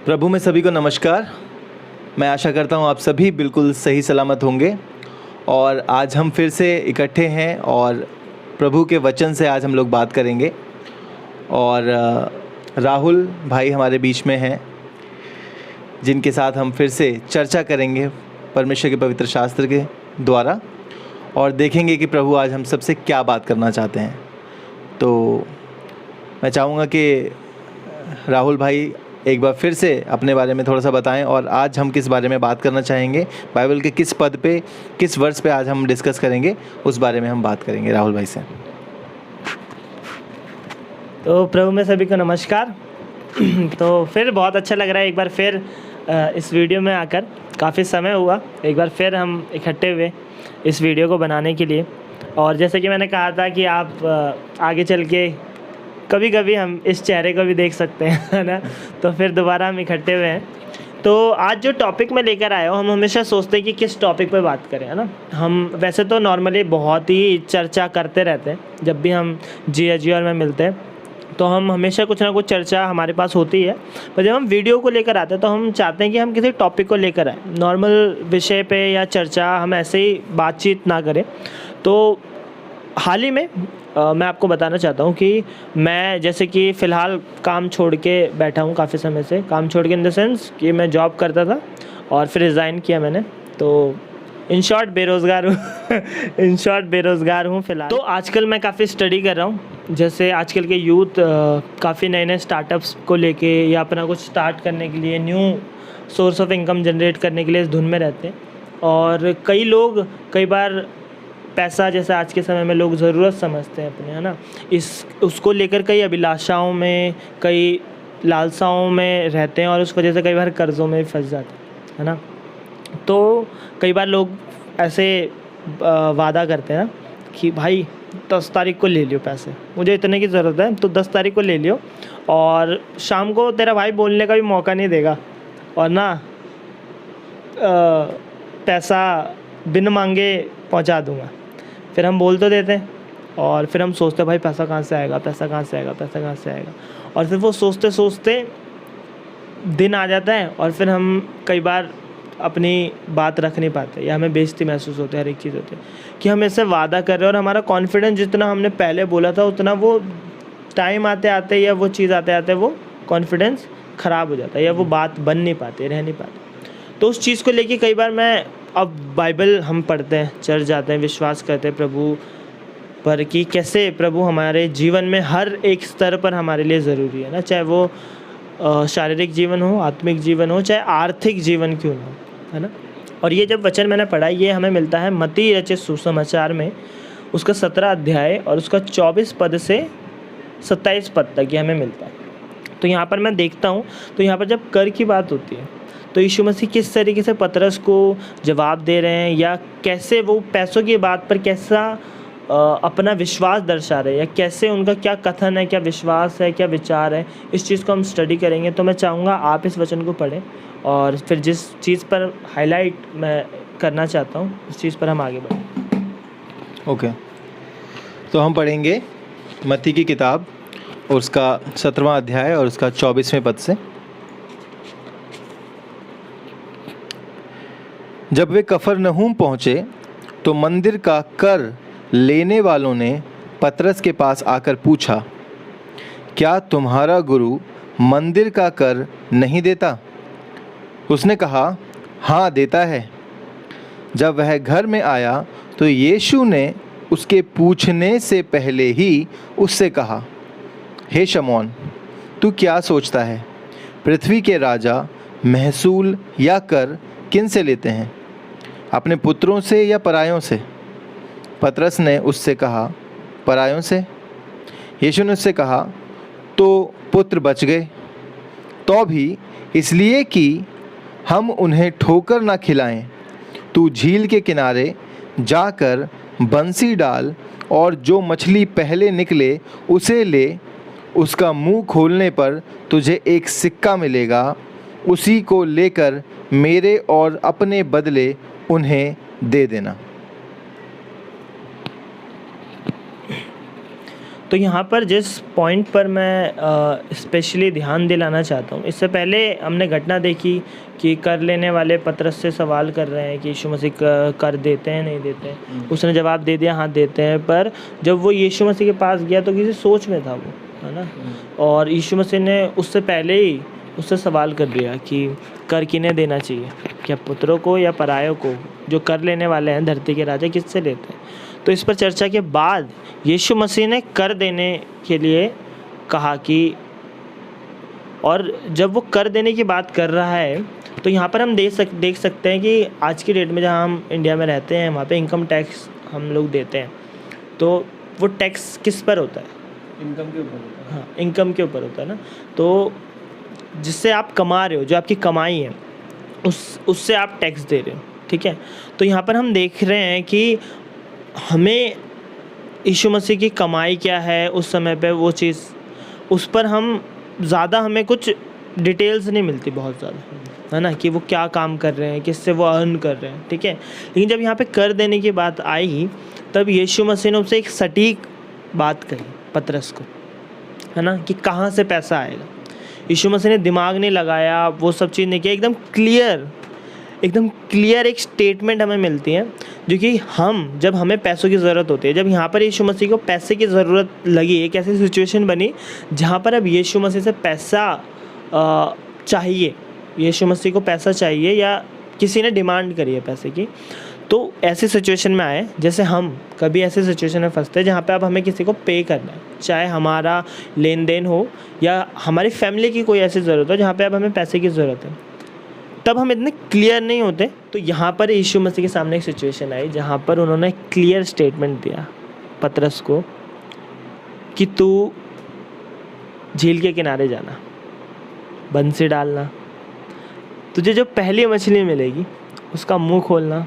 प्रभु में सभी को नमस्कार। मैं आशा करता हूँ आप सभी बिल्कुल सही सलामत होंगे और आज हम फिर से इकट्ठे हैं और प्रभु के वचन से आज हम लोग बात करेंगे। और राहुल भाई हमारे बीच में हैं जिनके साथ हम फिर से चर्चा करेंगे परमेश्वर के पवित्र शास्त्र के द्वारा और देखेंगे कि प्रभु आज हम सबसे क्या बात करना चाहते हैं। तो मैं चाहूँगा कि राहुल भाई एक बार फिर से अपने बारे में थोड़ा सा बताएं और आज हम किस बारे में बात करना चाहेंगे, बाइबल के किस पद पे, किस वर्स पे आज हम डिस्कस करेंगे, उस बारे में हम बात करेंगे राहुल भाई से। तो प्रभु में सभी को नमस्कार। तो फिर बहुत अच्छा लग रहा है एक बार फिर इस वीडियो में आकर। काफ़ी समय हुआ, एक बार फिर हम इकट्ठे हुए इस वीडियो को बनाने के लिए। और जैसे कि मैंने कहा था कि आप आगे चल के कभी कभी हम इस चेहरे को भी देख सकते हैं, है ना। तो फिर दोबारा हम इकट्ठे हुए हैं। तो आज जो टॉपिक मैं लेकर आया हूँ, हम हमेशा सोचते हैं कि किस टॉपिक पे बात करें, है ना। हम वैसे तो नॉर्मली बहुत ही चर्चा करते रहते हैं, जब भी हम जी और मैं मिलते हैं तो हम हमेशा कुछ ना कुछ चर्चा हमारे पास होती है। पर जब हम वीडियो को लेकर आते हैं तो हम चाहते हैं कि हम किसी टॉपिक को लेकर आए, नॉर्मल विषय पे या चर्चा हम ऐसे ही बातचीत ना करें। तो हाल ही में मैं आपको बताना चाहता हूँ कि मैं जैसे कि फ़िलहाल काम छोड़ के बैठा हूँ, काफ़ी समय से काम छोड़ के इन द सेंस कि मैं जॉब करता था और फिर रिज़ाइन किया मैंने। तो इन शॉर्ट बेरोज़गार हूँ इन शॉर्ट बेरोज़गार हूँ फ़िलहाल। तो आजकल मैं काफ़ी स्टडी कर रहा हूँ। जैसे आजकल के यूथ काफ़ी नए स्टार्टअप्स को लेके या अपना कुछ स्टार्ट करने के लिए, new source of income generate करने के लिए इस धुन में रहते हैं। और कई लोग कई बार पैसा, जैसे आज के समय में लोग ज़रूरत समझते हैं अपने, है ना, उसको लेकर कई अभिलाषाओं में, कई लालसाओं में रहते हैं और उस वजह से कई बार कर्ज़ों में फंस जाते हैं, है ना। तो कई बार लोग ऐसे वादा करते हैं कि भाई 10 तारीख को ले लियो पैसे, मुझे इतने की ज़रूरत है, तो 10 तारीख को ले लियो और शाम को तेरा भाई बोलने का भी मौका नहीं देगा और ना पैसा बिन मांगे पहुंचा दूंगा। फिर हम बोल तो देते हैं और फिर हम सोचते हैं भाई पैसा कहाँ से आएगा, पैसा कहाँ से आएगा, पैसा कहाँ से आएगा। और फिर वो सोचते सोचते दिन आ जाता है और फिर हम कई बार अपनी बात रख नहीं पाते या हमें बेइज्जती महसूस होती है। हर एक चीज़ होती है कि हम ऐसे वादा कर रहे हैं और हमारा कॉन्फिडेंस जितना हमने पहले बोला था उतना वो टाइम आते आते या वो चीज़ आते आते वो कॉन्फिडेंस ख़राब हो जाता है या वो बात बन नहीं पाती, रह नहीं पाती। तो उस चीज़ को लेके कई बार मैं, अब बाइबल हम पढ़ते हैं, चर्च जाते हैं, विश्वास करते हैं प्रभु पर कि कैसे प्रभु हमारे जीवन में हर एक स्तर पर हमारे लिए ज़रूरी है ना, चाहे वो शारीरिक जीवन हो, आत्मिक जीवन हो, चाहे आर्थिक जीवन क्यों ना हो, है ना। और ये जब वचन मैंने पढ़ा, ये हमें मिलता है मत्ती रचित सुसमाचार में, उसका 17 अध्याय और उसका 24 पद से 27 पद तक ये हमें मिलता है। तो यहाँ पर मैं देखता हूँ, तो यहाँ पर जब कर की बात होती है तो यीशु मसीह किस तरीके से पतरस को जवाब दे रहे हैं या कैसे वो पैसों की बात पर कैसा अपना विश्वास दर्शा रहे हैं या कैसे उनका क्या कथन है, क्या विश्वास है, क्या विचार है, इस चीज़ को हम स्टडी करेंगे। तो मैं चाहूँगा आप इस वचन को पढ़ें और फिर जिस चीज़ पर हाईलाइट मैं करना चाहता हूँ उस चीज़ पर हम आगे बढ़ें। ओके, तो हम पढ़ेंगे मत्ती की किताब और उसका 17वां अध्याय और उसका 24वें पद से। जब वे कफरनहूम पहुँचे तो मंदिर का कर लेने वालों ने पतरस के पास आकर पूछा, क्या तुम्हारा गुरु मंदिर का कर नहीं देता? उसने कहा, हाँ देता है। जब वह घर में आया तो यीशु ने उसके पूछने से पहले ही उससे कहा, हे शमौन, तू क्या सोचता है? पृथ्वी के राजा महसूल या कर किन से लेते हैं, अपने पुत्रों से या परायों से? पतरस ने उससे कहा, परायों से। यीशु ने उससे कहा, तो पुत्र बच गए। तो भी इसलिए कि हम उन्हें ठोकर ना खिलाएं, तू झील के किनारे जाकर बंसी डाल और जो मछली पहले निकले उसे ले, उसका मुंह खोलने पर तुझे एक सिक्का मिलेगा, उसी को लेकर मेरे और अपने बदले उन्हें दे देना। तो यहाँ पर जिस पॉइंट पर मैं स्पेशली ध्यान दिलाना चाहता हूँ, इससे पहले हमने घटना देखी कि कर लेने वाले पतरस से सवाल कर रहे हैं कि यीशु मसीह कर देते हैं नहीं देते हैं। उसने जवाब दे दिया हाँ देते हैं, पर जब वो यीशु मसीह के पास गया तो किसी सोच में था वो, है ना। और यीशु मसीह ने उससे पहले ही उससे सवाल कर दिया कि कर किन्हें देना चाहिए, क्या पुत्रों को या परायों को, जो कर लेने वाले हैं धरती के राजा किससे लेते हैं। तो इस पर चर्चा के बाद यीशु मसीह ने कर देने के लिए कहा कि, और जब वो कर देने की बात कर रहा है तो यहाँ पर हम देख सकते हैं कि आज की डेट में जहाँ हम इंडिया में रहते हैं वहाँ पे इनकम टैक्स हम लोग देते हैं। तो वो टैक्स किस पर होता है? इनकम के ऊपर होता है। हाँ, इनकम के ऊपर होता है ना। तो जिससे आप कमा रहे हो, जो आपकी कमाई है, उससे आप टैक्स दे रहे हो, ठीक है। तो यहाँ पर हम देख रहे हैं कि हमें यीशु मसीह की कमाई क्या है उस समय पे, वो चीज़ उस पर हम ज़्यादा हमें कुछ डिटेल्स नहीं मिलती बहुत ज़्यादा, है ना, कि वो क्या काम कर रहे हैं, किससे वो अर्न कर रहे हैं, ठीक है। लेकिन जब यहाँ पे कर देने की बात आई तब यीशु मसीह ने उससे एक सटीक बात कही पतरस को, है ना, कि कहाँ से पैसा आएगा। यीशु मसीह ने दिमाग नहीं लगाया, वो सब चीज़ नहीं किया, एकदम क्लियर एक स्टेटमेंट हमें मिलती है, जो कि हम जब हमें पैसों की ज़रूरत होती है, जब यहाँ पर यीशु मसीह को पैसे की ज़रूरत लगी, एक ऐसी सिचुएशन बनी जहाँ पर अब यीशु मसीह से पैसा चाहिए, यीशु मसीह को पैसा चाहिए या किसी ने डिमांड करी है पैसे की, तो ऐसी सिचुएशन में आए, जैसे हम कभी ऐसी सिचुएशन में फंसते हैं जहाँ पे अब हमें किसी को पे करना है, चाहे हमारा लेन देन हो या हमारी फैमिली की कोई ऐसी ज़रूरत हो जहाँ पे अब हमें पैसे की ज़रूरत है, तब हम इतने क्लियर नहीं होते। तो यहाँ पर यीशु मसीह के सामने एक सिचुएशन आई जहाँ पर उन्होंने क्लियर स्टेटमेंट दिया पतरस को कि तू झील के किनारे जाना, बंसी डालना, तुझे जो पहली मछली मिलेगी उसका मुंह खोलना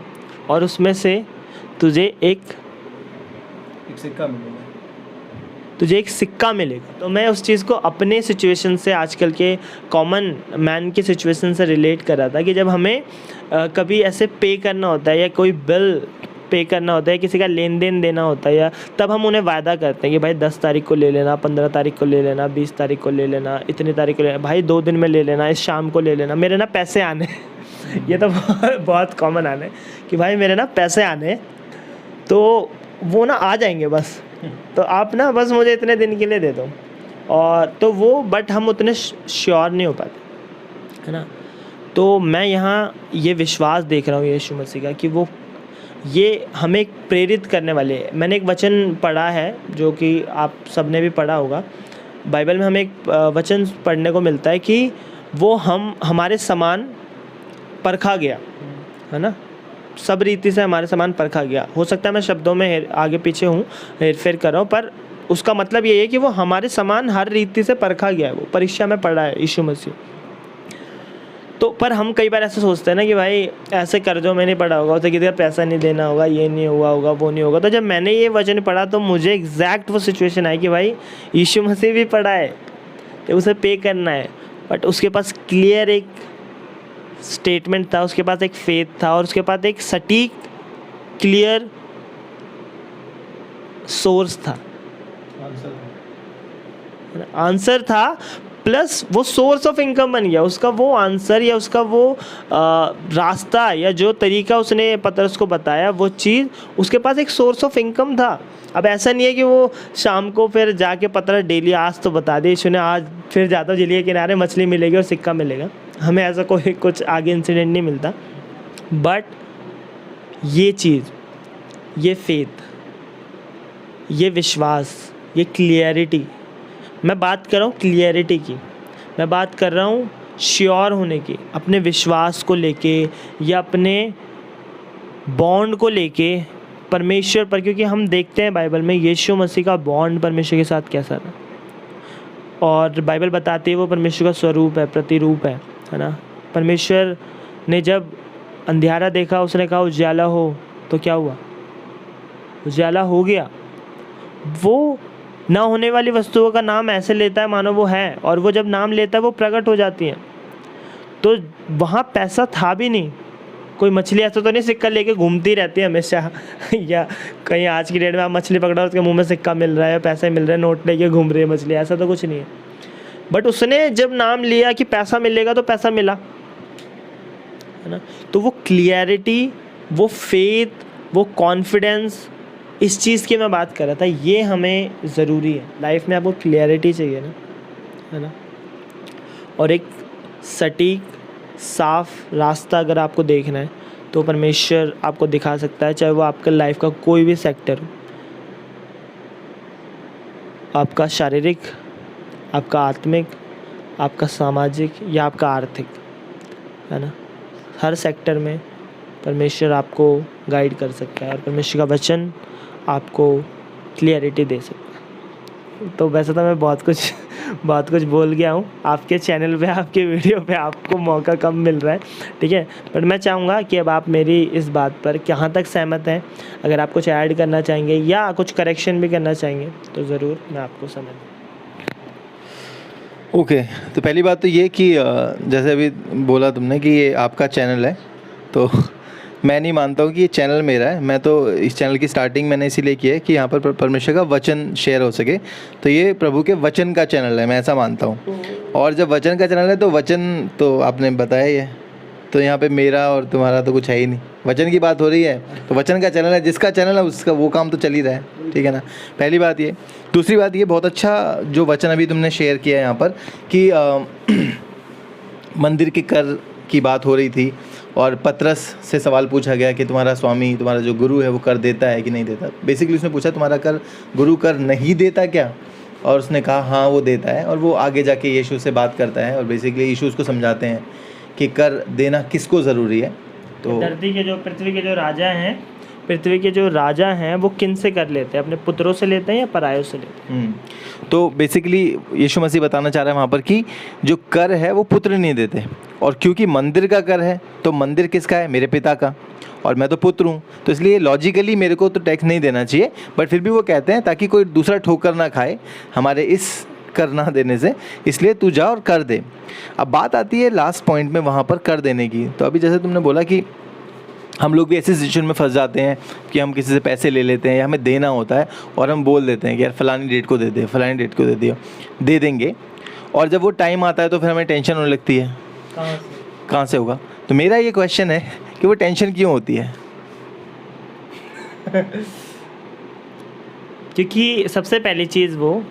और उसमें से तुझे एक सिक्का मिलेगा। तो मैं उस चीज़ को अपने सिचुएशन से, आजकल के कॉमन मैन की सिचुएशन से रिलेट कर रहा था कि जब हमें कभी ऐसे पे करना होता है या कोई बिल पे करना होता है, किसी का लेन देन देना होता है, या तब हम उन्हें वायदा करते हैं कि भाई 10 तारीख को ले लेना, 15 तारीख को ले लेना, 20 तारीख को ले लेना, इतनी तारीख को ले लेना, भाई 2 दिन में ले लेना, इस शाम को ले लेना, मेरे ना पैसे आने ये तो बहुत कॉमन आने कि भाई मेरे ना पैसे आने, तो वो ना आ जाएंगे बस, तो आप ना बस मुझे इतने दिन के लिए दे दो। और तो वो बट हम उतने श्योर नहीं हो पाते, है ना। तो मैं यहाँ ये विश्वास देख रहा हूँ यीशु मसीह का कि वो ये हमें प्रेरित करने वाले हैं। मैंने एक वचन पढ़ा है जो कि आप सब ने भी पढ़ा होगा, बाइबल में हमें एक वचन पढ़ने को मिलता है कि वो हमारे समान परखा गया, है ना, सब रीति से हमारे समान परखा गया। हो सकता है मैं शब्दों में आगे पीछे हूँ, हेरफेर कर रहा हूँ, पर उसका मतलब ये है कि वो हमारे समान हर रीति से परखा गया है, वो परीक्षा में पढ़ा है यीशु मसीह। तो पर हम कई बार ऐसे सोचते हैं ना कि भाई ऐसे कर्जों में नहीं पड़ा होगा, उसे किसी का पैसा नहीं देना होगा, ये नहीं हुआ होगा, वो नहीं होगा। तो जब मैंने ये वचन पढ़ा तो मुझे एग्जैक्ट वो सिचुएशन आई कि भाई यीशु मसीह भी पढ़ा है कि उसे पे करना है, बट उसके पास क्लियर एक स्टेटमेंट था, उसके पास एक फेथ था और उसके पास एक सटीक क्लियर सोर्स था, आंसर था, प्लस वो सोर्स ऑफ इनकम बन गया उसका, वो आंसर या उसका वो रास्ता या जो तरीका उसने पतरस को बताया, वो चीज़ उसके पास एक सोर्स ऑफ इनकम था। अब ऐसा नहीं है कि वो शाम को फिर जाके पतरस डेली, आज तो बता दिया यीशु ने, आज फिर जाता हूँ झील के किनारे, मछली मिलेगी और सिक्का मिलेगा, हमें ऐसा कोई कुछ आगे इंसिडेंट नहीं मिलता। बट ये चीज़, ये फेथ, ये विश्वास, ये क्लियरिटी, मैं बात कर रहा हूँ क्लियरिटी की, मैं बात कर रहा हूँ श्योर होने की, अपने विश्वास को लेके या अपने बॉन्ड को लेके परमेश्वर पर, क्योंकि हम देखते हैं बाइबल में यीशु मसीह का बॉन्ड परमेश्वर के साथ कैसा था, और बाइबल बताती है वो परमेश्वर का स्वरूप है, प्रतिरूप है ना। परमेश्वर ने जब अंधियारा देखा, उसने कहा उजाला हो, तो क्या हुआ, उजाला हो गया। वो ना होने वाली वस्तुओं का नाम ऐसे लेता है मानो वो है, और वो जब नाम लेता है वो प्रकट हो जाती हैं। तो वहाँ पैसा था भी नहीं, कोई मछली ऐसा तो नहीं सिक्का लेके घूमती रहती है हमेशा या कहीं आज की डेट में आप मछली पकड़ा उसके मुंह में सिक्का मिल रहा है, पैसे मिल रहे हैं, नोट लेके घूम रही है मछली, ऐसा तो कुछ नहीं है। बट उसने जब नाम लिया कि पैसा मिलेगा तो पैसा मिला, है ना। तो वो क्लियरिटी, वो फेथ, वो कॉन्फिडेंस, इस चीज़ की मैं बात कर रहा था, ये हमें ज़रूरी है लाइफ में। आपको क्लियरिटी चाहिए ना, है ना, और एक सटीक साफ रास्ता अगर आपको देखना है तो परमेश्वर आपको दिखा सकता है, चाहे वो आपका लाइफ का कोई भी सेक्टर हो, आपका शारीरिक, आपका आत्मिक, आपका सामाजिक या आपका आर्थिक, है ना। हर सेक्टर में परमेश्वर आपको गाइड कर सकता है और परमेश्वर का वचन आपको क्लियरिटी दे सकता है। तो वैसे तो मैं बहुत कुछ बोल गया हूँ। आपके चैनल पे, आपके वीडियो पे आपको मौका कम मिल रहा है, ठीक है। बट मैं चाहूँगा कि अब आप मेरी इस बात पर कहाँ तक सहमत हैं। अगर आप कुछ ऐड करना चाहेंगे या कुछ करेक्शन भी करना चाहेंगे तो ज़रूर मैं आपको समय दूँ। ओके, तो पहली बात तो ये कि जैसे अभी बोला तुमने कि ये आपका चैनल है, तो मैं नहीं मानता हूँ कि ये चैनल मेरा है। मैं तो इस चैनल की स्टार्टिंग मैंने इसीलिए की है कि यहाँ पर परमेश्वर का वचन शेयर हो सके। तो ये प्रभु के वचन का चैनल है, मैं ऐसा मानता हूँ। और जब वचन का चैनल है तो वचन तो आपने बताया ही है, तो यहाँ पे मेरा और तुम्हारा तो कुछ है ही नहीं, वचन की बात हो रही है। तो वचन का चैनल है, जिसका चैनल है उसका वो काम तो चल ही रहा है, ठीक है ना। पहली बात ये। दूसरी बात ये, बहुत अच्छा जो वचन अभी तुमने शेयर किया है यहाँ पर कि मंदिर के कर की बात हो रही थी और पतरस से सवाल पूछा गया कि तुम्हारा स्वामी, तुम्हारा जो गुरु है वो कर देता है कि नहीं देता। बेसिकली उसने पूछा तुम्हारा गुरु कर नहीं देता क्या, और उसने कहा हाँ वो देता है। और वो आगे जाके यीशु से बात करता है और बेसिकली यीशु उसको समझाते हैं कि कर देना किसको ज़रूरी है। तो पृथ्वी के जो राजा हैं वो किन से कर लेते हैं, अपने पुत्रों से लेते हैं या परायों से लेते हैं। तो बेसिकली यीशु मसीह बताना चाह रहा है वहाँ पर कि जो कर है वो पुत्र नहीं देते, और क्योंकि मंदिर का कर है तो मंदिर किसका है, मेरे पिता का, और मैं तो पुत्र हूँ, तो इसलिए लॉजिकली मेरे को तो टैक्स नहीं देना चाहिए। बट फिर भी वो कहते हैं ताकि कोई दूसरा ठोकर ना खाए हमारे इस कर ना देने से, इसलिए तू जा और कर दे। अब बात आती है लास्ट पॉइंट में वहाँ पर कर देने की। तो अभी जैसे तुमने बोला कि हम लोग भी ऐसे सिचुएशन में फंस जाते हैं कि हम किसी से पैसे ले लेते हैं या हमें देना होता है और हम बोल देते हैं कि यार फ़लानी डेट को दे दे, फ़लानी डेट को दे देंगे, और जब वो टाइम आता है तो फिर हमें टेंशन होने लगती है, कहाँ से होगा। तो मेरा ये क्वेश्चन है कि वो टेंशन क्यों होती है? क्योंकि सबसे पहली चीज़ वो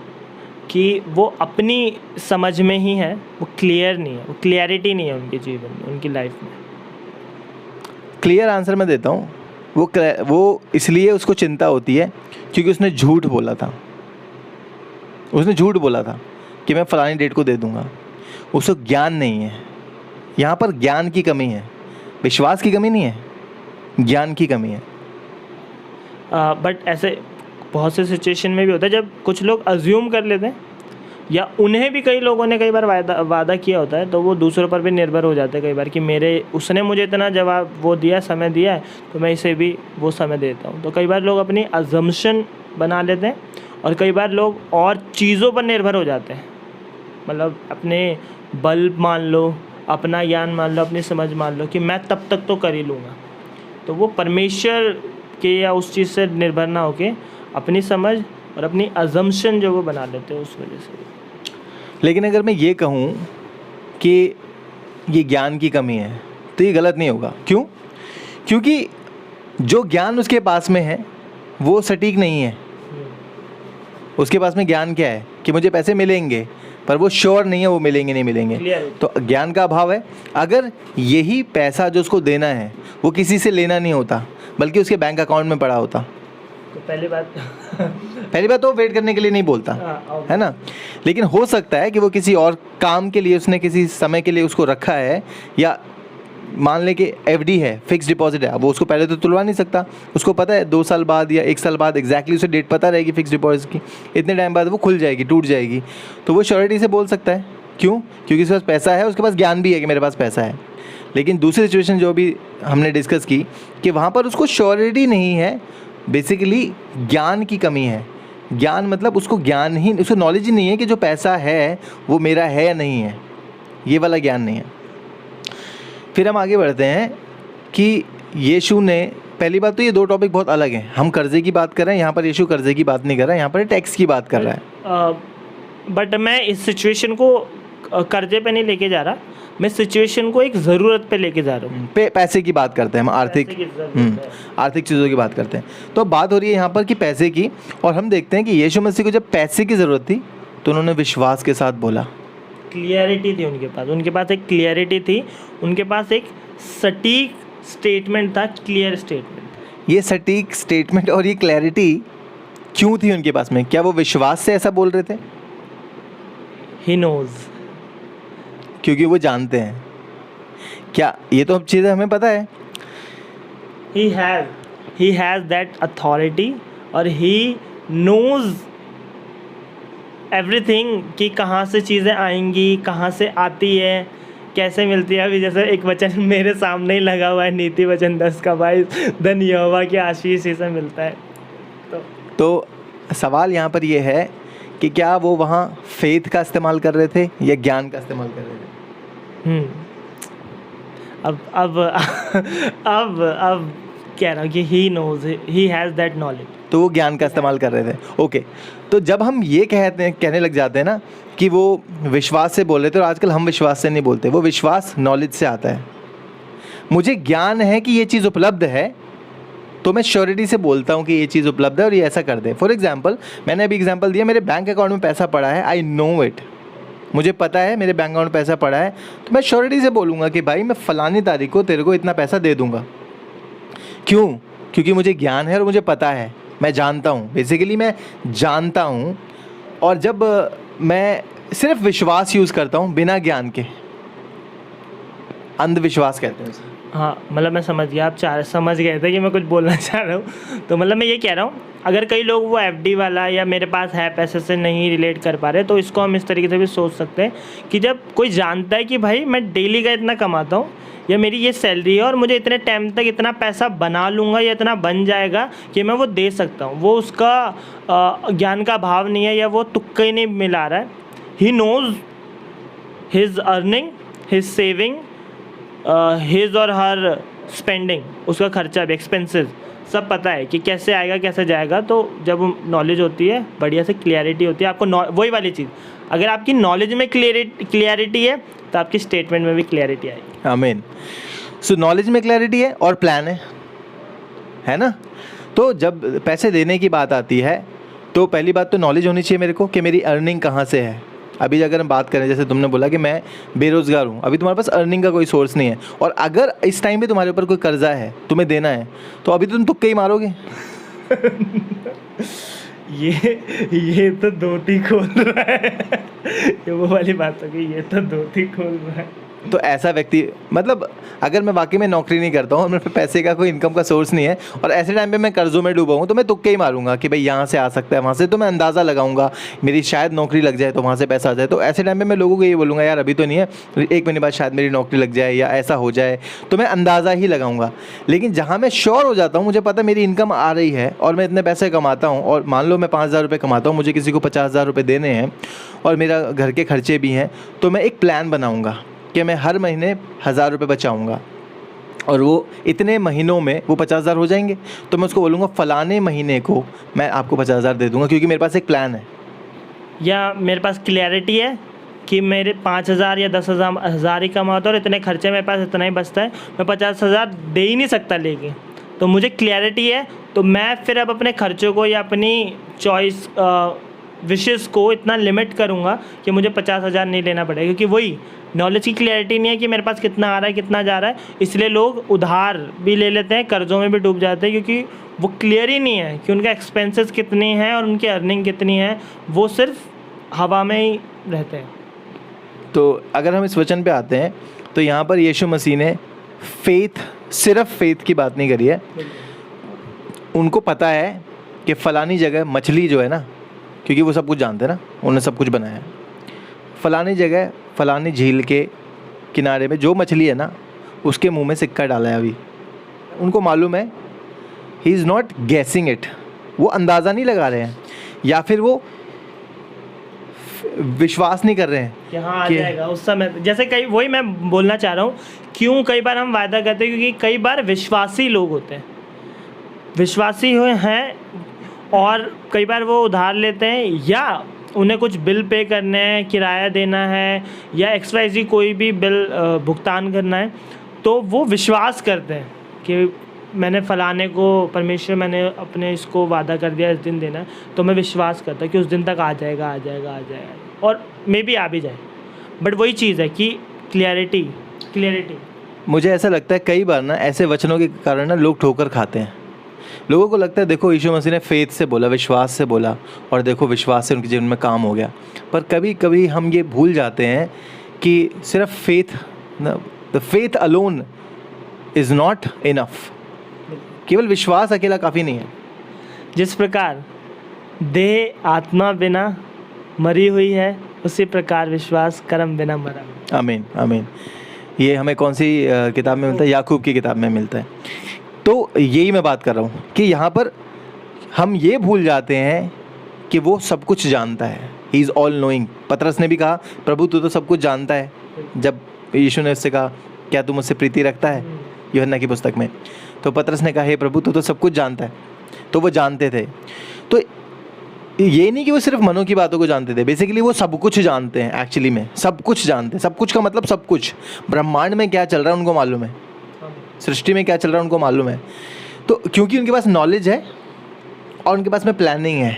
कि वो अपनी समझ में ही है, वो क्लियर नहीं है, वो क्लियरिटी नहीं है उनके जीवन में, उनकी लाइफ में। क्लियर आंसर मैं देता हूँ। वो इसलिए उसको चिंता होती है क्योंकि उसने झूठ बोला था। उसने झूठ बोला था कि मैं फ़लानी डेट को दे दूँगा। उसको ज्ञान नहीं है। यहाँ पर ज्ञान की कमी है, विश्वास की कमी नहीं है, ज्ञान की कमी है। बट ऐसे बहुत से सिचुएशन में भी होता है जब कुछ लोग अज्यूम कर लेते हैं, या उन्हें भी कई लोगों ने कई बार वादा किया होता है, तो वो दूसरों पर भी निर्भर हो जाते हैं कई बार कि उसने मुझे इतना जवाब वो दिया, समय दिया है, तो मैं इसे भी वो समय देता हूँ। तो कई बार लोग अपनी अजम्पशन बना लेते हैं और कई बार लोग और चीज़ों पर निर्भर हो जाते हैं। मतलब अपने बल मान लो, अपना ज्ञान मान लो, अपनी समझ मान लो कि मैं तब तक तो कर ही लूँगा। तो वो परमेश्वर के या उस चीज़ से निर्भर ना होके अपनी समझ और अपनी अजम्पशन जो वो बना लेते हैं उस वजह से। लेकिन अगर मैं ये कहूँ कि ये ज्ञान की कमी है तो ये गलत नहीं होगा। क्यों? क्योंकि जो ज्ञान उसके पास में है वो सटीक नहीं है। उसके पास में ज्ञान क्या है कि मुझे पैसे मिलेंगे, पर वो श्योर नहीं है वो मिलेंगे नहीं मिलेंगे, तो ज्ञान का अभाव है। अगर यही पैसा जो उसको देना है वो किसी से लेना नहीं होता बल्कि उसके बैंक अकाउंट में पड़ा होता, तो पहली बात तो वेट करने के लिए नहीं बोलता, है ना। लेकिन हो सकता है कि वो किसी और काम के लिए, उसने किसी समय के लिए उसको रखा है, या मान ले कि एफडी है, फिक्स डिपॉजिट है। अब वो उसको पहले तो तुलवा नहीं सकता, उसको पता है 2 साल बाद या 1 साल बाद एग्जैक्टली उसे डेट पता रहेगी फिक्स डिपॉजिट की, इतने टाइम बाद वो खुल जाएगी, टूट जाएगी, तो वो श्योरिटी से बोल सकता है। क्यों? क्योंकि उसके पास पैसा है, उसके पास ज्ञान भी है कि मेरे पास पैसा है। लेकिन दूसरी सिचुएशन जो भी हमने डिस्कस की कि वहाँ पर उसको श्योरिटी नहीं है, बेसिकली ज्ञान की कमी है। ज्ञान मतलब उसको ज्ञान ही, उसको नॉलेज ही नहीं है कि जो पैसा है वो मेरा है या नहीं है, ये वाला ज्ञान नहीं है। फिर हम आगे बढ़ते हैं कि यीशु ने, पहली बात तो ये दो टॉपिक बहुत अलग हैं। हम कर्जे की बात कर रहे हैं, यहाँ पर यीशु कर्जे की बात नहीं कर रहा है, यहाँ पर टैक्स की बात कर रहा है। बट मैं इस सिचुएशन को कर्जे पे नहीं लेके जा रहा, मैं सिचुएशन को एक ज़रूरत पे लेके जा रहा हूँ। पैसे की बात करते हैं हम, आर्थिक आर्थिक चीज़ों की बात करते हैं। तो बात हो रही है यहाँ पर कि पैसे की, और हम देखते हैं कि यीशु मसीह को जब पैसे की ज़रूरत थी तो उन्होंने विश्वास के साथ बोला। क्लियरिटी थी उनके पास एक क्लियरिटी थी, उनके पास एक सटीक स्टेटमेंट था, क्लियर स्टेटमेंट। ये सटीक स्टेटमेंट और ये क्लैरिटी क्यों थी उनके पास में? क्या वो विश्वास से ऐसा बोल रहे थे? ही नोज, क्योंकि वो जानते हैं। क्या ये तो अब चीज़ें हमें पता है? he has that authority और he knows everything कि कहाँ से चीज़ें आएंगी, कहाँ से आती है, कैसे मिलती है। अभी जैसे एक वचन मेरे सामने ही लगा हुआ है, नीति वचन 10:22, धन यहोवा की आशीष ही से मिलता है। तो सवाल यहाँ पर ये है कि क्या वो वहाँ फेथ का इस्तेमाल कर रहे थे या ज्ञान का इस्तेमाल कर रहे थे? अब कह रहा हूँ कि he knows, he has that knowledge। तो वो ज्ञान का इस्तेमाल कर रहे थे। ओके, तो जब हम ये कहने लग जाते हैं ना कि वो विश्वास से बोल रहे थे, और आजकल हम विश्वास से नहीं बोलते, वो विश्वास नॉलेज से आता है। मुझे ज्ञान है कि ये चीज़ उपलब्ध है, तो मैं श्योरिटी से बोलता हूँ कि ये चीज़ उपलब्ध है और ये ऐसा कर दे। फॉर एग्जाम्पल, मैंने अभी एग्जाम्पल दिया, मेरे बैंक अकाउंट में पैसा पड़ा है, आई नो इट, मुझे पता है मेरे बैंक अकाउंट में पैसा पड़ा है, तो मैं श्योरिटी से बोलूँगा कि भाई मैं फ़लानी तारीख को तेरे को इतना पैसा दे दूँगा। क्यों? क्योंकि मुझे ज्ञान है और मुझे पता है, मैं जानता हूँ, बेसिकली मैं जानता हूँ। और जब मैं सिर्फ विश्वास यूज़ करता हूँ बिना ज्ञान के, अंधविश्वास कहते हैं उसे। हाँ, मतलब मैं समझ गया, आप समझ गए थे कि मैं कुछ बोलना चाह रहा हूँ। तो मतलब मैं ये कह रहा हूँ, अगर कई लोग वो एफडी वाला या मेरे पास है पैसे से नहीं रिलेट कर पा रहे, तो इसको हम इस तरीके से भी सोच सकते हैं कि जब कोई जानता है कि भाई मैं डेली का इतना कमाता हूँ या मेरी ये सैलरी है और मुझे इतने टाइम तक इतना पैसा बना लूँगा या इतना बन जाएगा कि मैं वो दे सकता हूँ, वो उसका ज्ञान का अभाव नहीं है या वो तुक्का ही नहीं मिला रहा है। He knows his earning, his saving, his और हर स्पेंडिंग, उसका खर्चा भी, एक्सपेंसेस सब पता है कि कैसे आएगा कैसे जाएगा। तो जब नॉलेज होती है, बढ़िया से क्लियरिटी होती है, आपको वही वाली चीज़, अगर आपकी नॉलेज में क्लियरिटी है तो आपकी स्टेटमेंट में भी क्लियरिटी आएगी। आमीन। सो नॉलेज में क्लैरिटी है और प्लान है ना। तो जब पैसे देने की बात आती है तो पहली बात तो नॉलेज होनी चाहिए मेरे को कि मेरी अर्निंग कहाँ से है। अभी अगर हम बात करें, जैसे तुमने बोला कि मैं बेरोज़गार हूँ, अभी तुम्हारे पास अर्निंग का कोई सोर्स नहीं है, और अगर इस टाइम पे तुम्हारे ऊपर कोई कर्जा है, तुम्हें देना है, तो अभी तुम तुक्के ही मारोगे। ये तो धोती खोल रहा है। ये वो वाली बात हो गई, ये तो धोती खोल रहा है। तो ऐसा व्यक्ति, मतलब अगर मैं वाकई में नौकरी नहीं करता हूँ, मेरे पे पैसे का कोई इनकम का सोर्स नहीं है, और ऐसे टाइम पे मैं कर्जों में डूबा हूँ, तो मैं तुक्के ही मारूंगा कि भाई यहाँ से आ सकता है, वहाँ से, तो मैं अंदाज़ा लगाऊंगा मेरी शायद नौकरी लग जाए तो वहाँ से पैसा आ जाए। तो ऐसे टाइम पे मैं लोगों को ये बोलूँगा, यार अभी तो नहीं है, 1 महीने बाद शायद मेरी नौकरी लग जाए या ऐसा हो जाए, तो मैं अंदाज़ा ही लगाऊंगा। लेकिन जहाँ मैं श्योर हो जाता हूँ, मुझे पता मेरी इनकम आ रही है और मैं इतने पैसे कमाता हूँ, और मान लो मैं 5,000 रुपये कमाता हूँ, मुझे किसी को 50,000 रुपये देने हैं और मेरा घर के खर्चे भी हैं, तो मैं एक प्लान बनाऊँगा कि मैं हर महीने 1,000 रुपये बचाऊँगा, और वो इतने महीनों में वो 50,000 हो जाएंगे, तो मैं उसको बोलूँगा फ़लाने महीने को मैं आपको 50,000 दे दूँगा, क्योंकि मेरे पास एक प्लान है, या मेरे पास क्लैरिटी है कि मेरे 5,000 या 10,000 ही कमाता और इतने खर्चे मेरे पास इतना ही बचता है, मैं 50,000 दे ही नहीं सकता लेके। तो मुझे क्लैरिटी है, तो मैं फिर अब अपने खर्चों को या अपनी चॉइस विशेस को इतना लिमिट करूँगा कि मुझे 50,000 नहीं लेना पड़ेगा, क्योंकि वही नॉलेज की क्लैरिटी नहीं है कि मेरे पास कितना आ रहा है कितना जा रहा है। इसलिए लोग उधार भी ले लेते हैं, कर्ज़ों में भी डूब जाते हैं, क्योंकि वो क्लियर ही नहीं है कि उनका एक्सपेंसेस कितनी है और उनकी अर्निंग कितनी है, वो सिर्फ हवा में ही रहते हैं। तो अगर हम इस वचन पे आते हैं, तो यहाँ पर यीशु मसीह ने फेथ, सिर्फ फेथ की बात नहीं करी है। उनको पता है कि फ़लानी जगह मछली जो है ना, क्योंकि वो सब कुछ जानते हैं ना, उन्होंने सब कुछ बनाया है, फ़लानी जगह फ़लानी झील के किनारे में जो मछली है ना, उसके मुंह में सिक्का डाला है अभी। उनको मालूम है, he is not guessing it, वो अंदाज़ा नहीं लगा रहे हैं, या फिर वो विश्वास नहीं कर रहे हैं कि हाँ आ जाएगा उस समय। जैसे कई, वही मैं बोलना चाह रहा हूँ, क्यों कई बार हम वादा करते हैं, क्योंकि कई बार विश्वासी लोग होते हैं, विश्वासी हुए हैं और कई बार वो उधार लेते हैं या उन्हें कुछ बिल पे करने हैं, किराया देना है या XYZ कोई भी बिल भुगतान करना है, तो वो विश्वास करते हैं कि मैंने फ़लाने को, परमेश्वर मैंने अपने इसको वादा कर दिया इस दिन देना है, तो मैं विश्वास करता कि उस दिन तक आ जाएगा आ जाएगा आ जाएगा, और मे बी आ भी जाए। बट वही चीज़ है कि क्लियरिटी मुझे ऐसा लगता है कई बार ना ऐसे वचनों के कारण ना लोग ठोकर खाते हैं। लोगों को लगता है देखो यीशु मसीह ने फेथ से बोला, विश्वास से बोला, और देखो विश्वास से उनके जीवन में काम हो गया। पर कभी कभी हम ये भूल जाते हैं कि सिर्फ faith, the faith alone is not enough. केवल विश्वास अकेला काफ़ी नहीं है। जिस प्रकार देह आत्मा बिना मरी हुई है, उसी प्रकार विश्वास कर्म बिना मरा। आमीन आमीन। ये हमें कौन सी किताब में मिलता है? याकूब की किताब में मिलता है। तो यही मैं बात कर रहा हूँ कि यहाँ पर हम ये भूल जाते हैं कि वो सब कुछ जानता है। He is all knowing. पतरस ने भी कहा प्रभु तू तो सब कुछ जानता है। जब यीशु ने उससे कहा क्या तू मुझसे प्रीति रखता है, यूहन्ना की पुस्तक में, तो पतरस ने कहा हे प्रभु तू तो सब कुछ जानता है। तो वो जानते थे। तो ये नहीं कि वो सिर्फ मनों की बातों को जानते थे, बेसिकली वो सब कुछ जानते हैं। एक्चुअली में सब कुछ जानते हैं। सब कुछ का मतलब सब कुछ। ब्रह्मांड में क्या चल रहा है उनको मालूम है, सृष्टि में क्या चल रहा है उनको मालूम है। तो क्योंकि उनके पास नॉलेज है और उनके पास में प्लानिंग है,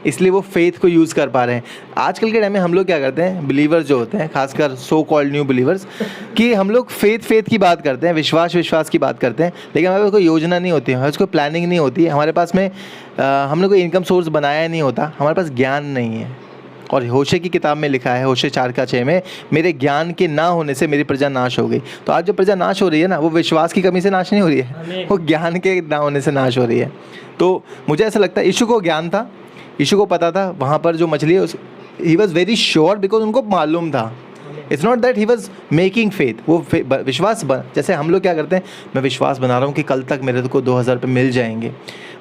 इसलिए वो फेथ को यूज़ कर पा रहे हैं। आजकल के टाइम में हम लोग क्या करते हैं, बिलीवर्स जो होते हैं, खासकर सो कॉल्ड न्यू बिलीवर्स, कि हम लोग फेथ की बात करते हैं, विश्वास की बात करते हैं, लेकिन हमारे पास कोई योजना नहीं होती है, हमारे पास कोई प्लानिंग नहीं होती है, हमारे पास में हमने कोई इनकम सोर्स बनाया नहीं होता, हमारे पास ज्ञान नहीं है। और होशे की किताब में लिखा है, होशे 4:6 में, मेरे ज्ञान के ना होने से मेरी प्रजा नाश हो गई। तो आज जो प्रजा नाश हो रही है ना, वो विश्वास की कमी से नाश नहीं हो रही है, वो ज्ञान के ना होने से नाश हो रही है। तो मुझे ऐसा लगता है यीशु को ज्ञान था, यीशु को पता था वहाँ पर जो मछली है, he was very sure because उनको मालूम था। It's not that he was making faith. वो विश्वास जैसे हम लोग क्या करते हैं, मैं विश्वास बना रहा हूँ कि कल तक मेरे को 2000 रुपये मिल जाएंगे,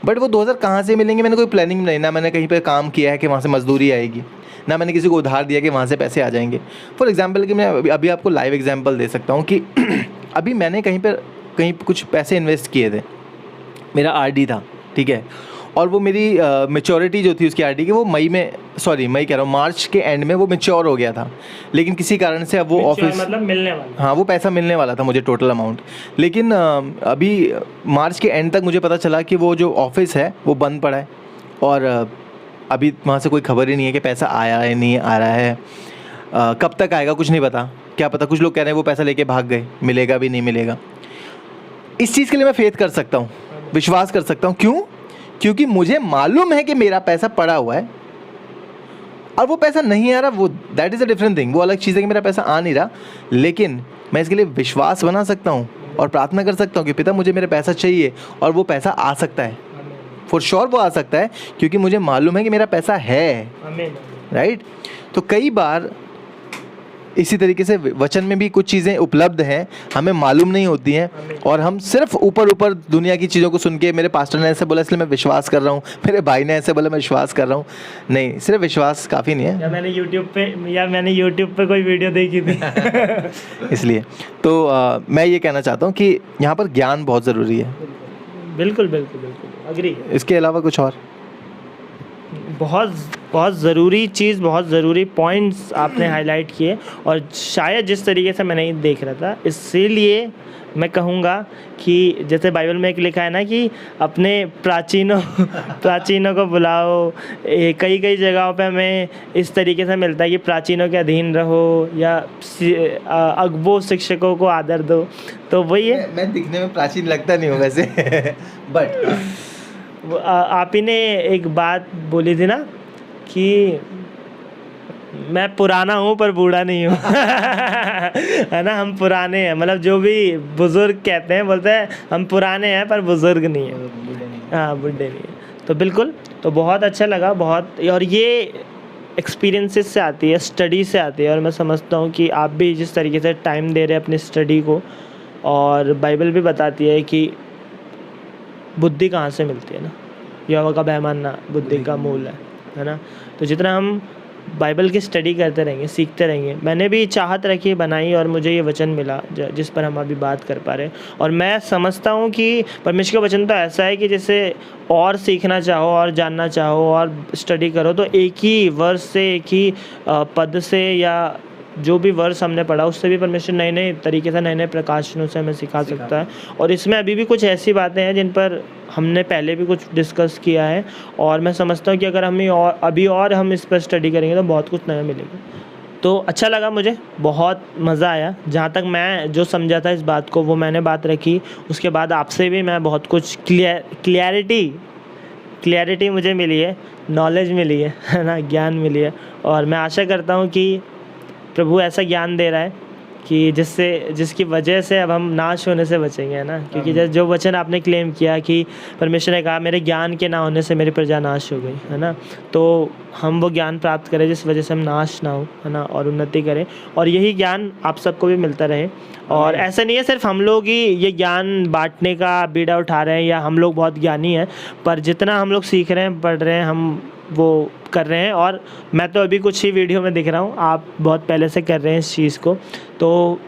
बट वो 2000 कहाँ से मिलेंगे, मैंने कोई प्लानिंग नहीं, ना मैंने कहीं पर काम किया है कि वहाँ से मजदूरी आएगी, ना मैंने किसी को उधार दिया कि वहाँ से पैसे आ जाएंगे। फॉर एग्जाम्पल कि मैं अभी आपको लाइव एग्जाम्पल दे सकता हूँ कि अभी मैंने कहीं कुछ पैसे इन्वेस्ट किए थे, मेरा RD था, ठीक है, और वो मेरी मेच्योरिटी जो थी उसकी RD की, वो मई कह रहा हूँ, मार्च के एंड में वो मेच्योर हो गया था। लेकिन किसी कारण से अब वो ऑफिस, मतलब मिलने वाला, हाँ वो पैसा मिलने वाला था मुझे टोटल अमाउंट, लेकिन अभी मार्च के एंड तक मुझे पता चला कि वो जो ऑफिस है वो बंद पड़ा है और अभी वहाँ से कोई खबर ही नहीं है कि पैसा आया है नहीं आ रहा है, कब तक आएगा कुछ नहीं पता। क्या पता, कुछ लोग कह रहे हैं वो पैसा लेके भाग गए, मिलेगा भी नहीं मिलेगा। इस चीज़ के लिए मैं फेथ कर सकता हूँ, विश्वास कर सकता हूँ। क्यों? क्योंकि मुझे मालूम है कि मेरा पैसा पड़ा हुआ है और वो पैसा नहीं आ रहा, वो that is a different thing. वो अलग चीज़ है कि मेरा पैसा आ नहीं रहा, लेकिन मैं इसके लिए विश्वास बना सकता हूँ और प्रार्थना कर सकता हूँ कि पिता मुझे मेरा पैसा चाहिए, और वो पैसा आ सकता है, फॉर श्योर वो आ सकता है, क्योंकि मुझे मालूम है कि मेरा पैसा है, राइट। तो कई बार इसी तरीके से वचन में भी कुछ चीज़ें उपलब्ध हैं, हमें मालूम नहीं होती हैं, और हम सिर्फ ऊपर दुनिया की चीज़ों को सुन के, मेरे पास्टर ने ऐसे बोला इसलिए मैं विश्वास कर रहा हूँ, मेरे भाई ने ऐसे बोला मैं विश्वास कर रहा हूँ। नहीं, सिर्फ विश्वास काफ़ी नहीं है। या मैंने यूट्यूब पे कोई वीडियो देखी थी इसलिए तो मैं ये कहना चाहता हूँ कि यहाँ पर ज्ञान बहुत ज़रूरी है। बिल्कुल अग्री। इसके अलावा कुछ और बहुत ज़रूरी चीज़, बहुत ज़रूरी पॉइंट्स आपने हाईलाइट किए, और शायद जिस तरीके से मैं नहीं देख रहा था, इसीलिए मैं कहूँगा कि जैसे बाइबल में एक लिखा है ना कि अपने प्राचीनों को बुलाओ। कई जगहों पे हमें इस तरीके से मिलता है कि प्राचीनों के अधीन रहो, या अगबो शिक्षकों को आदर दो। तो वही है, मैं दिखने में प्राचीन लगता नहीं हूँ वैसे बट आप ही ने एक बात बोली थी ना कि मैं पुराना हूँ पर बूढ़ा नहीं हूँ है ना, हम पुराने हैं, मतलब जो भी बुज़ुर्ग कहते हैं, बोलते हैं हम पुराने हैं पर बुज़ुर्ग नहीं हैं, हाँ बूढ़े नहीं हैं। तो बिल्कुल, तो बहुत अच्छा लगा, बहुत। और ये एक्सपीरियंसेस से आती है, स्टडी से आती है, और मैं समझता हूँ कि आप भी जिस तरीके से टाइम दे रहे हैं अपनी स्टडी को, और बाइबल भी बताती है कि बुद्धि कहाँ से मिलती है ना, यहोवा का भय मानना बुद्धि का मूल है ना। तो जितना हम बाइबल की स्टडी करते रहेंगे, सीखते रहेंगे। मैंने भी चाहत रखी, बनाई और मुझे ये वचन मिला जिस पर हम अभी बात कर पा रहे हैं। और मैं समझता हूँ कि परमेश्वर का वचन तो ऐसा है कि जैसे और सीखना चाहो और जानना चाहो और स्टडी करो तो एक ही वर्स से, एक ही पद से या जो भी वर्स हमने पढ़ा उससे भी परमेश्वर नए नए तरीके से, नए नए प्रकाशनों से हमें सिखा सकता है। और इसमें अभी भी कुछ ऐसी बातें हैं जिन पर हमने पहले भी कुछ डिस्कस किया है और मैं समझता हूँ कि अगर हम अभी हम इस पर स्टडी करेंगे तो बहुत कुछ नया मिलेगा। तो अच्छा लगा, मुझे बहुत मज़ा आया। जहाँ तक मैं जो समझा था इस बात को वो मैंने बात रखी। उसके बाद आपसे भी मैं बहुत कुछ क्लियरिटी मुझे मिली है, नॉलेज मिली है ना, ज्ञान मिली है। और मैं आशा करता हूँ कि प्रभु ऐसा ज्ञान दे रहा है कि जिसकी वजह से अब हम नाश होने से बचेंगे, है ना। क्योंकि जो वचन आपने क्लेम किया कि परमेश्वर ने कहा मेरे ज्ञान के ना होने से मेरी प्रजा नाश हो गई, है ना। तो हम वो ज्ञान प्राप्त करें जिस वजह से हम नाश ना हो, है ना, और उन्नति करें। और यही ज्ञान आप सबको भी मिलता रहे। और ऐसा नहीं है सिर्फ हम लोग ही ये ज्ञान बांटने का बीड़ा उठा रहे हैं या हम लोग बहुत ज्ञानी हैं, पर जितना हम लोग सीख रहे हैं, पढ़ रहे हैं, हम वो कर रहे हैं। और मैं तो अभी कुछ ही वीडियो में दिख रहा हूँ, आप बहुत पहले से कर रहे हैं इस चीज़ को। तो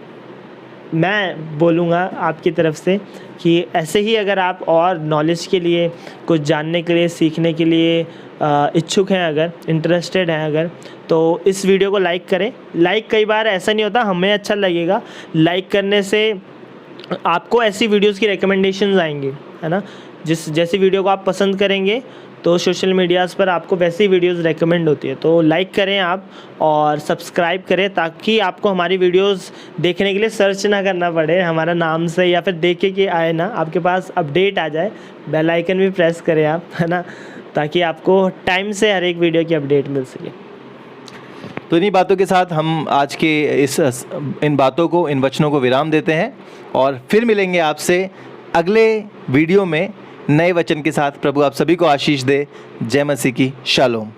मैं बोलूँगा आपकी तरफ से कि ऐसे ही अगर आप और नॉलेज के लिए, कुछ जानने के लिए, सीखने के लिए इच्छुक हैं, अगर इंटरेस्टेड हैं अगर, तो इस वीडियो को लाइक करें। लाइक कई बार ऐसा नहीं होता, हमें अच्छा लगेगा। लाइक करने से आपको ऐसी वीडियोस की रिकमेंडेशंस आएंगी, है ना। जैसी वीडियो को आप पसंद करेंगे तो सोशल मीडियाज़ पर आपको वैसी वीडियोस रेकमेंड होती है। तो लाइक करें आप और सब्सक्राइब करें ताकि आपको हमारी वीडियोस देखने के लिए सर्च ना करना पड़े हमारा नाम से, या फिर देख के आए ना, आपके पास अपडेट आ जाए। बेल आइकन भी प्रेस करें आप, है ना, ताकि आपको टाइम से हर एक वीडियो की अपडेट मिल सके। तो इन्हीं बातों के साथ हम आज के इन बातों को, इन वचनों को विराम देते हैं और फिर मिलेंगे आपसे अगले वीडियो में नए वचन के साथ। प्रभु आप सभी को आशीष दे। जय मसीह की शालोम।